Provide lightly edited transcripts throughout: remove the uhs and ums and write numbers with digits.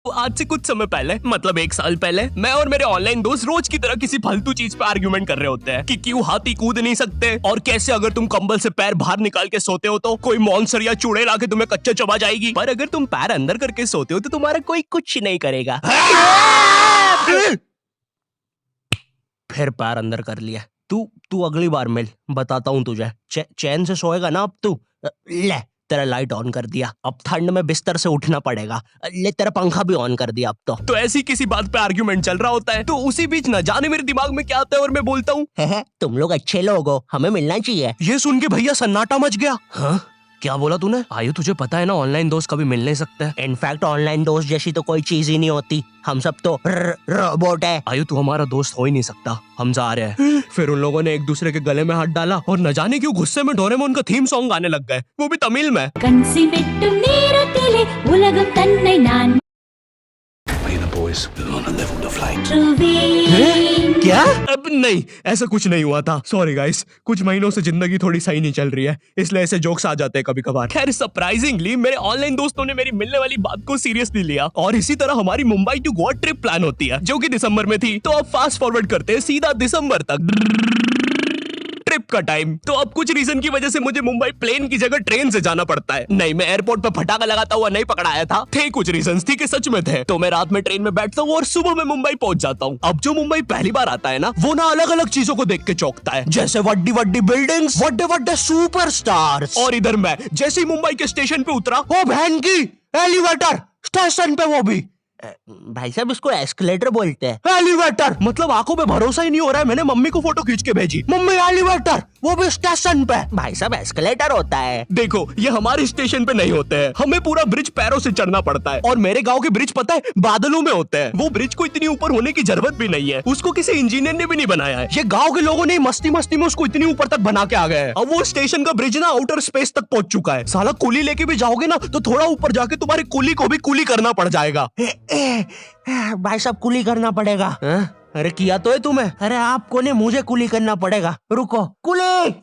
आज से कुछ समय पहले मतलब 1 साल पहले मैं और मेरे ऑनलाइन दोस्त रोज की तरह किसी फालतू चीज पे आर्ग्यूमेंट कर रहे होते हैं कि क्यों हाथी कूद नहीं सकते और कैसे अगर तुम कंबल से पैर बाहर निकाल के सोते हो तो कोई मॉन्स्टर या चूड़ैल आके तुम्हें कच्चा चबा जाएगी, पर अगर तुम पैर अंदर करके सोते हो तो तुम्हारा कोई कुछ नहीं करेगा। फिर पैर अंदर कर लिया। तू अगली बार मिल, बताता हूँ तुझे। चैन से सोएगा ना अब तू। ले तेरा लाइट ऑन कर दिया, अब ठंड में बिस्तर से उठना पड़ेगा। ले तेरा पंखा भी ऑन कर दिया अब तो ऐसी किसी बात पे आर्ग्यूमेंट चल रहा होता है तो उसी बीच न जाने मेरे दिमाग में क्या आता है और मैं बोलता हूँ तुम लोग अच्छे लोग हो, हमें मिलना चाहिए। ये सुन के भैया सन्नाटा मच गया। हाँ क्या बोला तूने? आयु तुझे पता है ना ऑनलाइन दोस्त कभी मिल नहीं सकते। इनफैक्ट ऑनलाइन दोस्त जैसी तो कोई चीज ही नहीं होती, हम सब तो रोबोट है। आयु तू हमारा दोस्त हो ही नहीं सकता, हम जा रहे हैं। फिर उन लोगों ने एक दूसरे के गले में हाथ डाला और न जाने क्यों गुस्से में डोरेमोन का थीम सॉन्ग गाने लग गए, वो भी तमिल में। क्या? अब नहीं, ऐसा कुछ नहीं हुआ था। सॉरी गाइस, कुछ महीनों से जिंदगी थोड़ी सही नहीं चल रही है, इसलिए ऐसे जोक्स आ जाते हैं कभी कभार। खैर सरप्राइजिंगली मेरे ऑनलाइन दोस्तों ने मेरी मिलने वाली बात को सीरियसली लिया और इसी तरह हमारी Mumbai to Goa trip plan होती है जो कि दिसंबर में थी। तो अब फास्ट फॉरवर्ड करते हैं सीधा दिसंबर तक ट्रिप का टाइम। तो अब कुछ रीजन की वजह से मुझे मुंबई प्लेन की जगह ट्रेन से जाना पड़ता है। नहीं, मैं एयरपोर्ट पे फटाका लगाता हुआ नहीं पकड़ाया था। थे कुछ रीजंस, थी कि सच में थे। तो मैं रात में ट्रेन में बैठता हूँ और सुबह में मुंबई पहुंच जाता हूँ। अब जो मुंबई पहली बार आता है ना, वो ना अलग अलग चीजों को देख के चौंकता है, जैसे वड्डी वड्डी बिल्डिंग्स, वड्डे वड्डे सुपरस्टार्स। और इधर मैं जैसे ही मुंबई के स्टेशन पे उतरा, ओ बहन की एलिवेटर स्टेशन पे, वो भी भाई साहब इसको एस्केलेटर बोलते हैं। एलिवेटर मतलब आंखों पे भरोसा ही नहीं हो रहा है। मैंने मम्मी को फोटो खींच के भेजी, मम्मी एलिवेटर, वो भी स्टेशन पे। भाई साहब एस्केलेटर होता है। देखो ये हमारे स्टेशन पे नहीं होते हैं, हमें पूरा ब्रिज पैरों से चढ़ना पड़ता है। और मेरे गांव के ब्रिज पता है बादलों में होते हैं। वो ब्रिज को इतनी ऊपर होने की जरूरत भी नहीं है, उसको किसी इंजीनियर ने भी नहीं बनाया है। ये गाँव के लोगों ने मस्ती मस्ती में उसको इतनी ऊपर तक बना के आ गए हैं। अब वो स्टेशन का ब्रिज ना आउटर स्पेस तक पहुंच चुका है। साला कुली लेके भी जाओगे ना तो थोड़ा ऊपर जाके तुम्हारी कुली को भी कुली करना पड़ जाएगा। भाई साहब कुली करना पड़ेगा। अरे किया तो है तुम्हें। अरे आपको ने मुझे कुली करना पड़ेगा। रुको, कुली।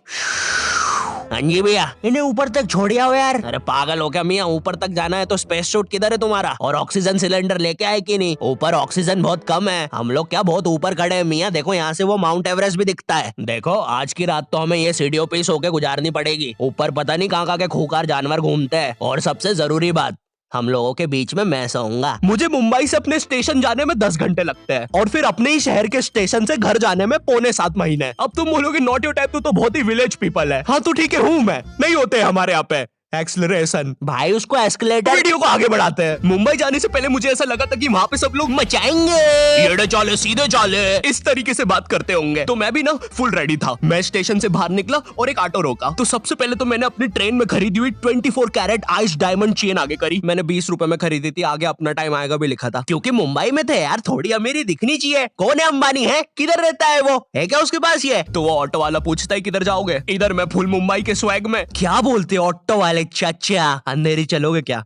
हाँ जी भैया, इन्हें ऊपर तक छोड़िया हो यार। अरे पागल हो क्या मियाँ, ऊपर तक जाना है तो स्पेस सूट किधर है तुम्हारा? और ऑक्सीजन सिलेंडर लेके आए कि नहीं? ऊपर ऑक्सीजन बहुत कम है, हम लोग क्या बहुत ऊपर खड़े हैं मियाँ। देखो यहाँ से वो माउंट एवरेस्ट भी दिखता है। देखो आज की रात तो हमें ये सीढ़ियों पे सो के गुजारनी पड़ेगी। ऊपर पता नहीं कहाँ के खूंखार जानवर घूमते हैं। और सबसे जरूरी बात, हम लोगों के बीच में मैं सोऊंगा। मुझे मुंबई से अपने स्टेशन जाने में 10 घंटे लगते हैं और फिर अपने ही शहर के स्टेशन से घर जाने में 6.25 महीने। अब तुम बोलोगे नॉट योर टाइप, तो बहुत ही विलेज पीपल है। हाँ तो ठीक है, हूँ मैं, नहीं होते हमारे यहाँ पे एक्सेलरेशन। भाई उसको एस्केलेटर। वीडियो को आगे बढ़ाते हैं। मुंबई जाने से पहले मुझे ऐसा लगा था कि वहाँ पे सब लोग मचाएंगे, येड़े चाले सीधे चाले इस तरीके से बात करते होंगे। तो मैं भी ना फुल रेडी था। मैं स्टेशन से बाहर निकला और एक ऑटो रोका। तो सबसे पहले तो मैंने अपनी ट्रेन में खरीदी हुई 24 कैरेट आइस डायमंड चेन आगे करी। मैंने 20 रुपए में खरीदी थी, आगे अपना टाइम आएगा भी लिखा था। क्योंकि मुंबई में थे यार, थोड़ी अमीरी दिखनी चाहिए। कौन है अंबानी है, किधर रहता है वो, है क्या उसके पास ये? तो वो ऑटो वाला पूछता है किधर जाओगे? इधर मैं फुल मुंबई के स्वैग में। क्या बोलते ऑटो वाले चाचा, अंधेरी चलोगे क्या?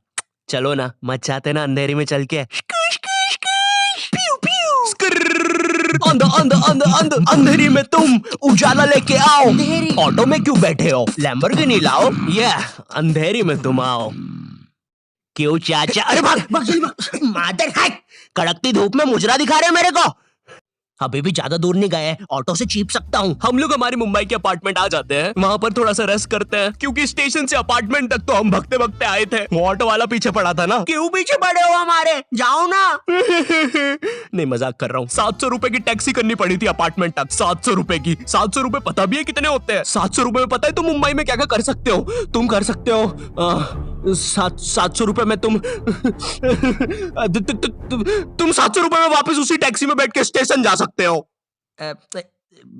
चलो ना, मचाते ना अंधेरी में चल के। अंधेरी में तुम उजाला लेके आओ। ऑटो में क्यों बैठे हो? लैम्बोर्गिनी लाओ। ये अंधेरी में तुम आओ। क्यों चाचा? अरे भाग मादर है, कड़कती धूप में मुजरा दिखा रहे मेरे को। अभी भी ज्यादा दूर नहीं गए, ऑटो से चीप सकता हूँ। हम लोग हमारी मुंबई के अपार्टमेंट आ जाते हैं, वहाँ पर थोड़ा सा रेस्ट करते हैं क्योंकि स्टेशन से अपार्टमेंट तक तो हम भगते भगते आए थे। वो ऑटो वाला पीछे पड़ा था ना। क्यों पीछे पड़े हो हमारे, जाओ ना। नहीं मजाक कर रहा हूँ। 700 रुपए की टैक्सी करनी पड़ी थी अपार्टमेंट तक। 700 रुपए की। 700 रुपए पता भी है कितने होते हैं? 700 रुपए में पता है तुम मुंबई में क्या क्या कर सकते हो? तुम कर सकते हो 700 रुपए में तुम 700 रुपए में वापस उसी टैक्सी में बैठ के स्टेशन जा सकते हो।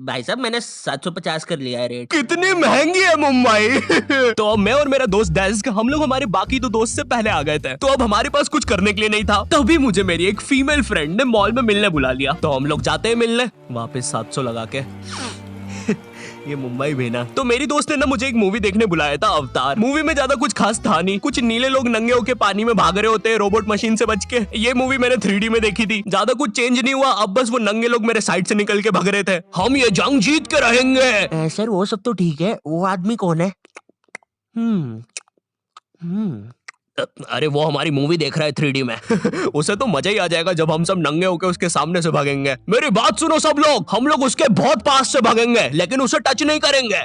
भाई साहब मैंने 750 कर लिया है रेट। कितनी महंगी है मुंबई। तो अब मैं और मेरा दोस्त डेस्क, हम लोग हमारे बाकी 2 दोस्त से पहले आ गए थे। तो अब हमारे पास कुछ करने के लिए नहीं था। तभी मुझे मेरी एक फीमेल फ्रेंड ने मॉल में मिलने बुला लिया। तो हम लोग जाते हैं मिलने, वापस 700 लगा के। ये मुंबई भी ना। तो मेरी दोस्त ने ना मुझे एक मूवी देखने बुलाया था, अवतार। मूवी में ज्यादा कुछ खास था नहीं, कुछ नीले लोग नंगे होके पानी में भाग रहे होते हैं रोबोट मशीन से बच के। ये मूवी मैंने 3D में देखी थी, ज्यादा कुछ चेंज नहीं हुआ। अब बस वो नंगे लोग मेरे साइड से निकल के भाग रहे थे। हम ये जंग जीत के रहेंगे। सर वो सब तो ठीक है, वो आदमी कौन है? अरे वो हमारी मूवी देख रहा है 3D में। उसे तो मजा ही आ जाएगा जब हम सब नंगे होकर उसके सामने से भागेंगे। मेरी बात सुनो सब लोग, हम लोग उसके बहुत पास से भागेंगे लेकिन उसे टच नहीं करेंगे।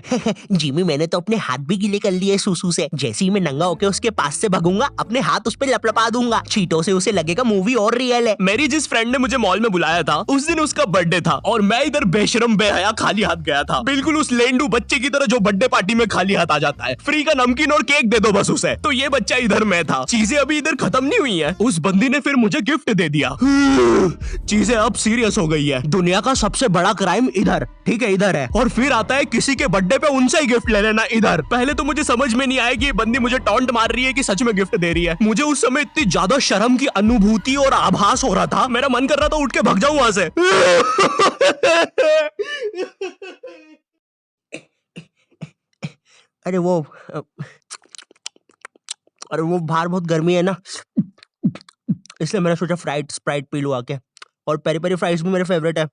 जिमी मैंने तो अपने हाथ भी गीले कर लिए सुसु से। जैसे ही मैं नंगा होकर उसके पास से भागूंगा अपने हाथ उस पे लपलपा दूंगा। चीटों से उसे लगेगा मूवी और रियल है। मेरी जिस फ्रेंड ने मुझे मॉल में बुलाया था उस दिन उसका बर्थडे था और मैं इधर बेशरम बेहया खाली हाथ गया था, बिल्कुल उस लेंडू बच्चे की तरह जो बर्थडे पार्टी में खाली हाथ आ जाता है। फ्री का नमकीन और केक दे दो बस उसे। तो ये बच्चा इधर मैं था। चीजें अभी इधर खत्म नहीं हुई है, उस बंदी ने फिर मुझे गिफ्ट दे दिया। चीजें अब सीरियस हो गई है। दुनिया का सबसे बड़ा क्राइम इधर, ठीक है इधर है। और फिर आता है किसी के बर्थडे पे उनसे ही गिफ्ट ले लेना इधर। पहले तो मुझे समझ में नहीं आया कि ये बंदी मुझे टॉन्ट मार रही है कि सच में गिफ्ट दे रही है। मुझे उस समय इतनी ज्यादा शर्म की अनुभूति और आभास हो रहा था, मेरा मन कर रहा था उठ के भाग जाऊं वहां से। अरे वो बाहर बहुत गर्मी है ना, इसलिए मैंने सोचा स्प्राइट पी लूं आके। और पेरी पेरी फ्राइज भी मेरे फेवरेट है।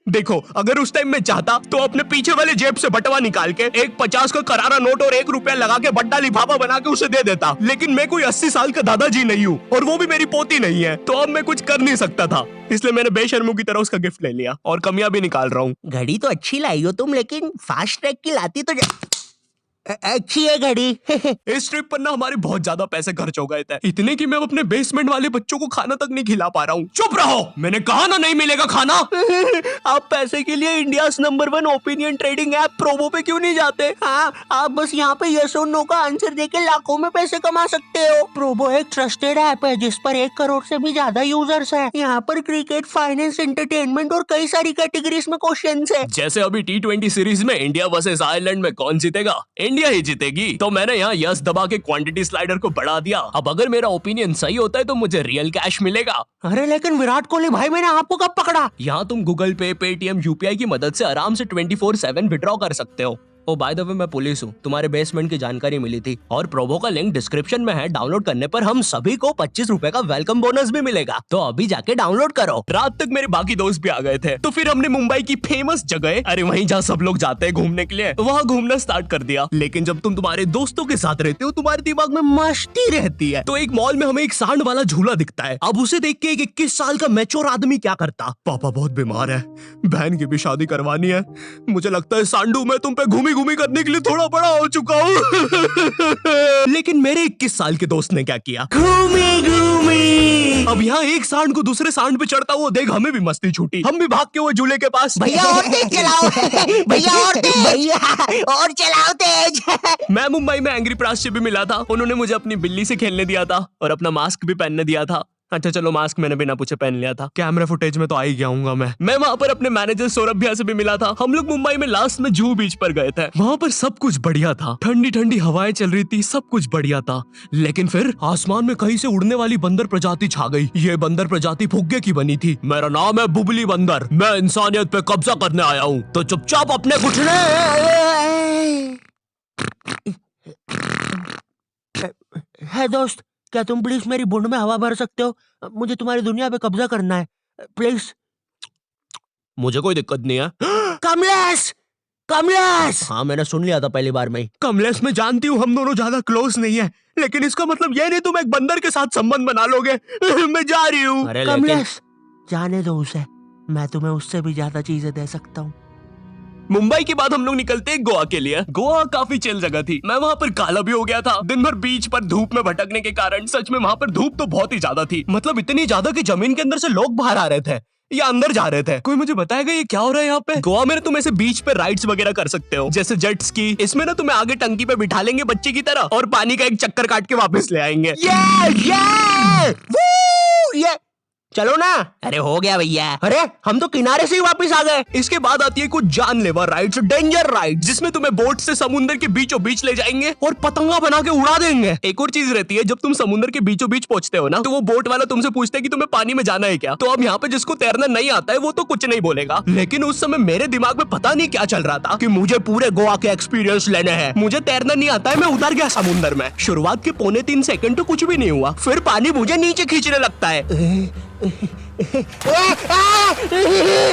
देखो अगर उस टाइम में चाहता तो अपने पीछे वाले जेब से बटवा निकाल के एक 50 का करारा नोट और 1 रुपया लगा के बड्डा लिफाफा बना के उसे दे देता, लेकिन मैं कोई 80 साल का दादाजी नहीं हूँ और वो भी मेरी पोती नहीं है, तो अब मैं कुछ कर नहीं सकता था। इसलिए मैंने बेशर्मों की तरह उसका गिफ्ट ले लिया और कमियां भी निकाल रहा हूँ। घड़ी तो अच्छी लाई हो तुम, लेकिन फास्ट ट्रैक की लाती तो अच्छी है घड़ी। इस ट्रिप पर ना हमारे बहुत ज्यादा पैसे खर्च हो गए थे, इतने कि मैं अपने बेसमेंट वाले बच्चों को खाना तक नहीं खिला पा रहा हूँ। चुप रहो, मैंने कहा ना नहीं मिलेगा खाना। आप पैसे के लिए India number 1 opinion trading app Probo पे क्यों नहीं जाते? हाँ, आप बस यहाँ पे यस और नो का आंसर देके लाखों में पैसे कमा सकते हो। प्रोबो एक ट्रस्टेड ऐप है जिस पर 1 करोड़ से भी ज्यादा यूजर्स हैं। यहाँ पर क्रिकेट, फाइनेंस, एंटरटेनमेंट और कई सारी कैटेगरीज में क्वेश्चंस है। जैसे अभी T20 सीरीज में इंडिया वर्सेस आयरलैंड में कौन जीतेगा? इंडिया ही जीतेगी। तो मैंने यहाँ यस दबा के क्वांटिटी स्लाइडर को बढ़ा दिया। अब अगर मेरा ओपिनियन सही होता है तो मुझे रियल कैश मिलेगा। अरे लेकिन विराट कोहली भाई, मैंने आपको कब पकड़ा? यहाँ तुम गूगल पे, पेटीएम, यूपीआई की मदद से आराम से 24/7 विड्रॉ कर सकते हो। ओ बाय द वे मैं पुलिस हूँ, तुम्हारे बेसमेंट की जानकारी मिली थी और प्रोबो का लिंक डिस्क्रिप्शन में है। डाउनलोड करने पर हम सभी को 25 रुपए का वेलकम बोनस भी मिलेगा, तो अभी जाके डाउनलोड करो। रात तक मेरे बाकी दोस्त भी आ गए थे, तो फिर हमने मुंबई की फेमस जगह, अरे वहीं जहाँ सब लोग जाते हैं घूमने के लिए, वहाँ घूमना स्टार्ट कर दिया। लेकिन जब तुम तुम्हारे दोस्तों के साथ रहते हो तुम्हारे दिमाग में मस्ती रहती है। तो एक मॉल में हमें एक सांड वाला झूला दिखता है। अब उसे देख के एक 21 साल का मैच्योर आदमी क्या करता? पापा बहुत बीमार है, बहन की भी शादी करवानी है, मुझे लगता है सांडू मैं तुम पे घूमी घूमी करने के लिए थोड़ा बड़ा हो चुका हूँ। लेकिन मेरे 21 साल के दोस्त ने क्या किया? घूमी घूमी। अब यहाँ एक सांड को दूसरे सांड पे चढ़ता हुआ देख हमें भी मस्ती छूटी। हम भी भाग के वो झूले के पास, भैया और तेज चलाओ, भैया और तेज, भैया और चलाओ तेज। मैं मुंबई में एंग्री प्रास से भी मिला था, उन्होंने मुझे अपनी बिल्ली से खेलने दिया था और अपना मास्क भी पहनने दिया था। अच्छा चलो मास्क मैंने बिना पूछे पहन लिया था, कैमरा फुटेज में तो आ ही गया हूँ मैं वहाँ पर अपने मैनेजर सौरभ भैया से भी मिला था। हम लोग मुंबई में लास्ट में जुहू बीच पर गए थे। वहाँ पर सब कुछ बढ़िया था, ठंडी ठंडी हवाएं चल रही थी, सब कुछ बढ़िया था। लेकिन फिर आसमान में कहीं से उड़ने वाली बंदर प्रजाति छा गई। ये बंदर प्रजाति फुग्गे की बनी थी। मेरा नाम है बुबली बंदर, मैं इंसानियत पे कब्जा करने आया हूँ, तो चुपचाप अपने घुटने। है दोस्त, क्या तुम प्लीज मेरी बुंड में हवा भर सकते हो? मुझे तुम्हारी दुनिया पे कब्जा करना है, प्लीज। मुझे कोई दिक्कत नहीं है। कमलेश, कमलेश। हाँ मैंने सुन लिया था पहली बार में ही। कमलेश मैं जानती हूँ हम दोनों ज्यादा क्लोज नहीं है, लेकिन इसका मतलब ये नहीं तुम एक बंदर के साथ संबंध बना लोगे। मैं जा रही हूँ। कमलेश जाने दो उसे, मैं तुम्हें उससे भी ज्यादा चीजें दे सकता हूँ। मुंबई के बाद हम लोग निकलते हैं गोवा के लिए। गोवा काफी चिल जगह थी, मैं वहाँ पर काला भी हो गया था। दिन भर बीच पर धूप में भटकने के कारण सच में वहाँ पर धूप तो बहुत ही ज्यादा थी, मतलब इतनी ज्यादा कि जमीन के अंदर से लोग बाहर आ रहे थे या अंदर जा रहे थे। कोई मुझे बताएगा ये क्या हो रहा है यहाँ पे? गोवा में तुम ऐसे बीच पे राइड्स वगैरह कर सकते हो, जैसे जेट स्की। इसमें ना तुम्हें आगे टंकी पे बिठा लेंगे बच्चे की तरह और पानी का एक चक्कर काट के वापस ले आएंगे। ये चलो ना। अरे हो गया भैया, अरे हम तो किनारे से ही वापस आ गए। इसके बाद आती है कुछ जानलेवा राइड्स, डेंजर राइड, जिसमें तुम्हें बोट से समुद्र के बीचों बीच ले जाएंगे और पतंगा बना के उड़ा देंगे। एक और चीज रहती है, जब तुम समुद्र के बीचों बीच पहुंचते हो ना, तो वो बोट वाला तुमसे पूछता है कि तुम्हें पानी में जाना है क्या। तो अब यहाँ पे जिसको तैरना नहीं आता है वो तो कुछ नहीं बोलेगा, लेकिन उस समय मेरे दिमाग में पता नहीं क्या चल रहा था कि मुझे पूरे गोवा के एक्सपीरियंस लेने हैं। मुझे तैरना नहीं आता है, मैं उतर गया समुद्र में। शुरुआत के 3.25 सेकंड तो कुछ भी नहीं हुआ, फिर पानी मुझे नीचे खींचने लगता है।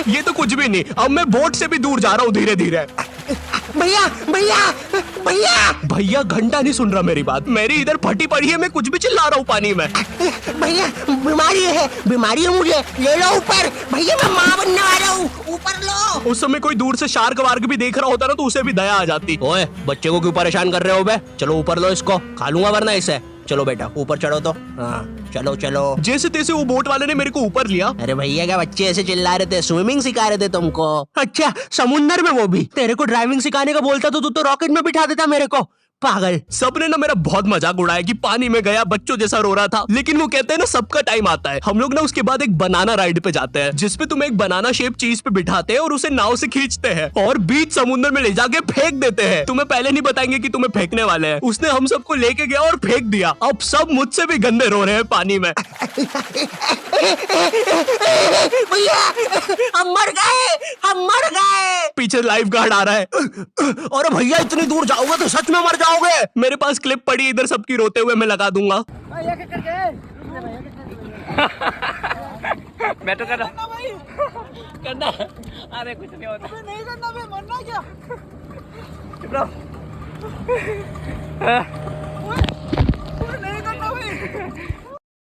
ये तो कुछ भी नहीं, अब मैं बोट से भी दूर जा रहा हूँ धीरे धीरे। भैया भैया भैया भैया घंटा नहीं सुन रहा मेरी बात, मेरी इधर फटी पड़ी है, मैं कुछ भी चिल्ला रहा हूँ पानी में। भैया बीमारी है मुझे, ले लो ऊपर। भैया मैं माँ बनने वाला हूँ, ऊपर लो। उस समय कोई दूर से शार्क वार्क भी देख रहा होता ना तो उसे भी दया आ जाती। ओए बच्चे को क्यों परेशान कर रहे हो बे? चलो ऊपर लो इसको, खा लूंगा वरना इसे। चलो बेटा ऊपर चढ़ो तो। हाँ चलो चलो। जैसे तैसे वो बोट वाले ने मेरे को ऊपर लिया। अरे भैया क्या बच्चे ऐसे चिल्ला रहे थे? स्विमिंग सिखा रहे थे तुमको? अच्छा समुंदर में वो भी? तेरे को ड्राइविंग सिखाने का बोलता तो तू तो रॉकेट में बिठा देता मेरे को, पागल। सबने ना मेरा बहुत मजाक उड़ाया कि पानी में गया बच्चों जैसा रो रहा था, लेकिन वो कहते हैं ना सबका टाइम आता है। हम लोग ना उसके बाद एक बनाना राइड पे जाते हैं जिसपे तुम्हें एक बनाना शेप चीज पे बिठाते हैं और उसे नाव से खींचते हैं और बीच समुद्र में ले जाके फेंक देते हैं। तुम्हें पहले नहीं बताएंगे कि तुम्हें फेंकने वाले हैं। उसने हम सबको लेके गया और फेंक दिया। अब सब मुझसे भी गंदे रो रहे हैं पानी में। भैया हम मर गए। पीछे लाइफ गार्ड आ रहा है। अरे भैया इतनी दूर जाओगे तो सच में मर जाओगे। मेरे पास क्लिप पड़ी इधर सबकी रोते हुए, मैं लगा दूंगा। मैं तो करना अरे कुछ नहीं होता, नहीं करना भाई, मरना क्या? चुप रहो। नहीं करना भाई।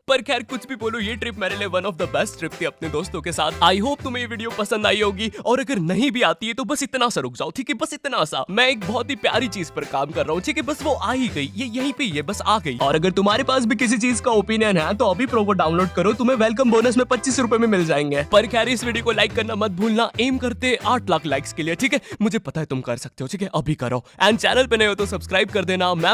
पर खैर कुछ भी बोलो, ये ट्रिप मेरे लिए one of the best trip थी अपने दोस्तों के साथ। आई होप तुम्हें ये वीडियो पसंद आई होगी, और अगर नहीं भी आती है तो बस इतना सा रुक जाओ, ठीक है? बस इतना सा। मैं एक बहुत ही प्यारी चीज पर काम कर रहा हूँ, ठीक है? बस वो आ ही गई, ये यहीं पे ही है, बस आ गई। और अगर तुम्हारे पास भी किसी चीज का ओपिनियन है तो अभी प्रोमो डाउनलोड करो, तुम्हें वेलकम बोनस में 25 रुपए में मिल जाएंगे। पर खैर इस वीडियो को लाइक करना मत भूलना, एम करते 8 लाख लाइक्स के लिए, ठीक है? मुझे पता है तुम कर सकते हो, ठीक है? अभी करो। एंड चैनल पे नए हो तो सब्सक्राइब कर देना। मैं